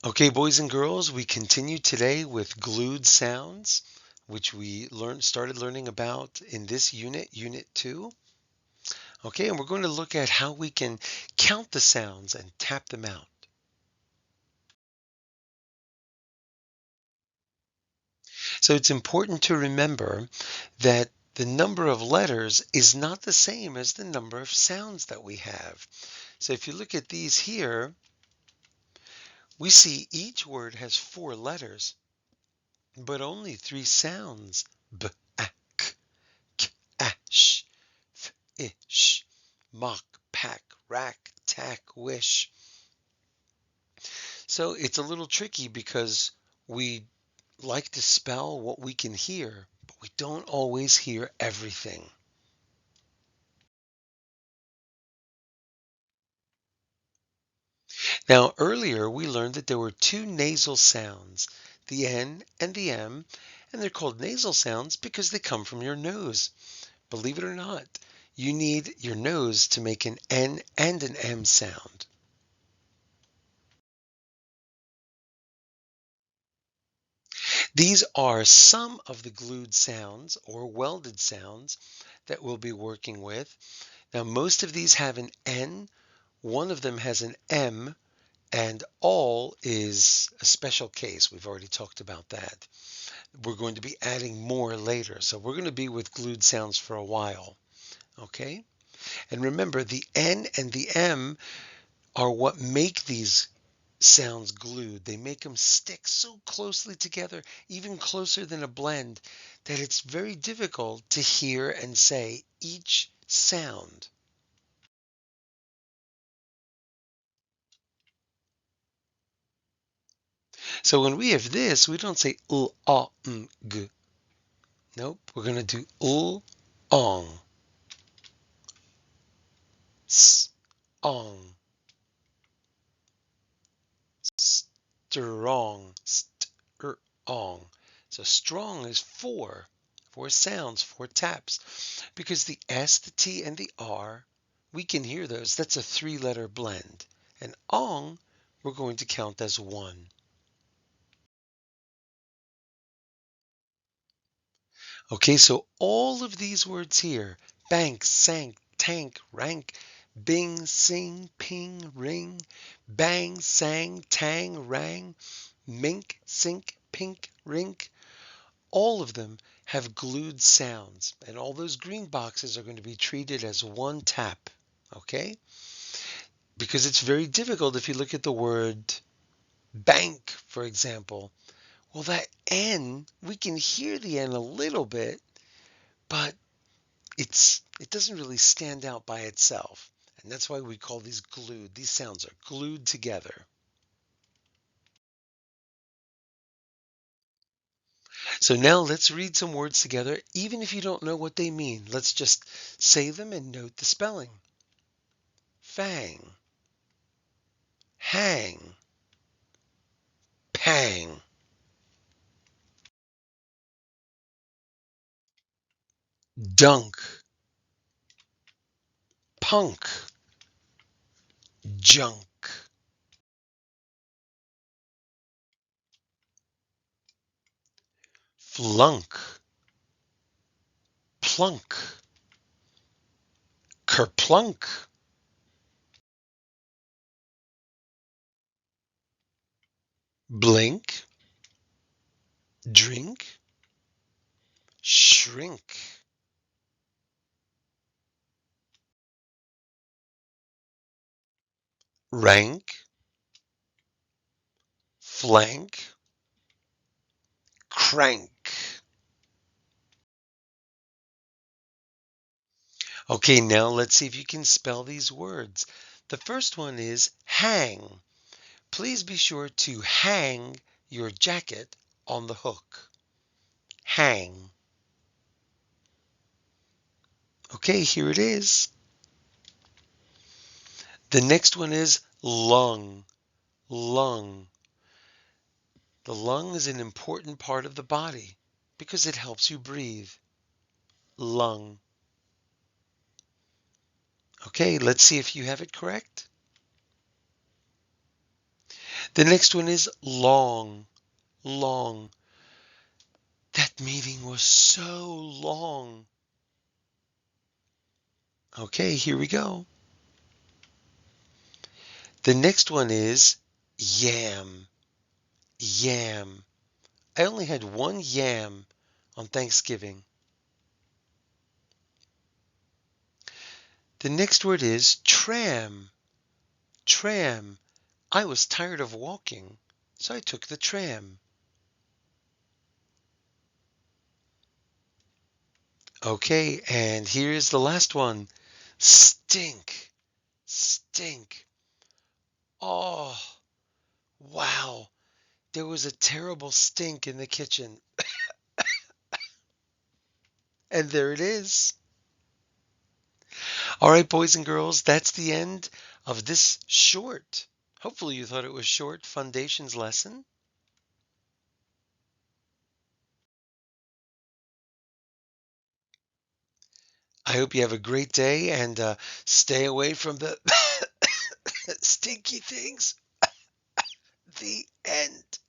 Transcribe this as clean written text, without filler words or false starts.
Okay, boys and girls, we continue today with glued sounds, which we started learning about in this unit, Unit 2. Okay, and we're going to look at how we can count the sounds and tap them out. So it's important to remember that the number of letters is not the same as the number of sounds that we have. So if you look at these here, we see each word has 4 letters, but only 3 sounds. B, a, k, a, sh. Ish, mock, pack, rack, tack, wish. So it's a little tricky because we like to spell what we can hear, but we don't always hear everything. Now, earlier we learned that there were 2 nasal sounds, the N and the M, and they're called nasal sounds because they come from your nose. Believe it or not, you need your nose to make an N and an M sound. These are some of the glued sounds or welded sounds that we'll be working with. Now, most of these have an N, one of them has an M, and all is a special case. We've already talked about that. We're going to be adding more later. So we're going to be with glued sounds for a while. Okay? And remember, the N and the M are what make these sounds glued. They make them stick so closely together, even closer than a blend, that it's very difficult to hear and say each sound. So when we have this, we don't say g. Nope, we're going to do ong, s, ong, strong, ong. So strong is 4 sounds, 4 taps, because the S, the T, and the R, we can hear those. That's a 3-letter blend. And ong, we're going to count as 1. Okay, so all of these words here, bank, sank, tank, rank, bing, sing, ping, ring, bang, sang, tang, rang, mink, sink, pink, rink, all of them have glued sounds, and all those green boxes are going to be treated as 1 tap, okay? Because it's very difficult if you look at the word bank, for example. Well, that N, we can hear the N a little bit, but it doesn't really stand out by itself. And that's why we call these glued. These sounds are glued together. So now let's read some words together, even if you don't know what they mean. Let's just say them and note the spelling. Fang, hang, pang, dunk, punk, junk, flunk, plunk, kerplunk, blink, drink, shrink. Rank, flank, crank. Okay, now let's see if you can spell these words. The first one is hang. Please be sure to hang your jacket on the hook. Hang. Okay, here it is. The next one is lung. Lung. The lung is an important part of the body because it helps you breathe. Lung. Okay, let's see if you have it correct. The next one is long, long. That meeting was so long. Okay, here we go. The next one is yam, yam. I only had one yam on Thanksgiving. The next word is tram, tram. I was tired of walking, so I took the tram. Okay, and here's the last one. Stink, stink. Oh, wow. There was a terrible stink in the kitchen. And there it is. All right, boys and girls, that's the end of this short. Hopefully you thought it was short Fundations lesson. I hope you have a great day and stay away from the stinky things. The end.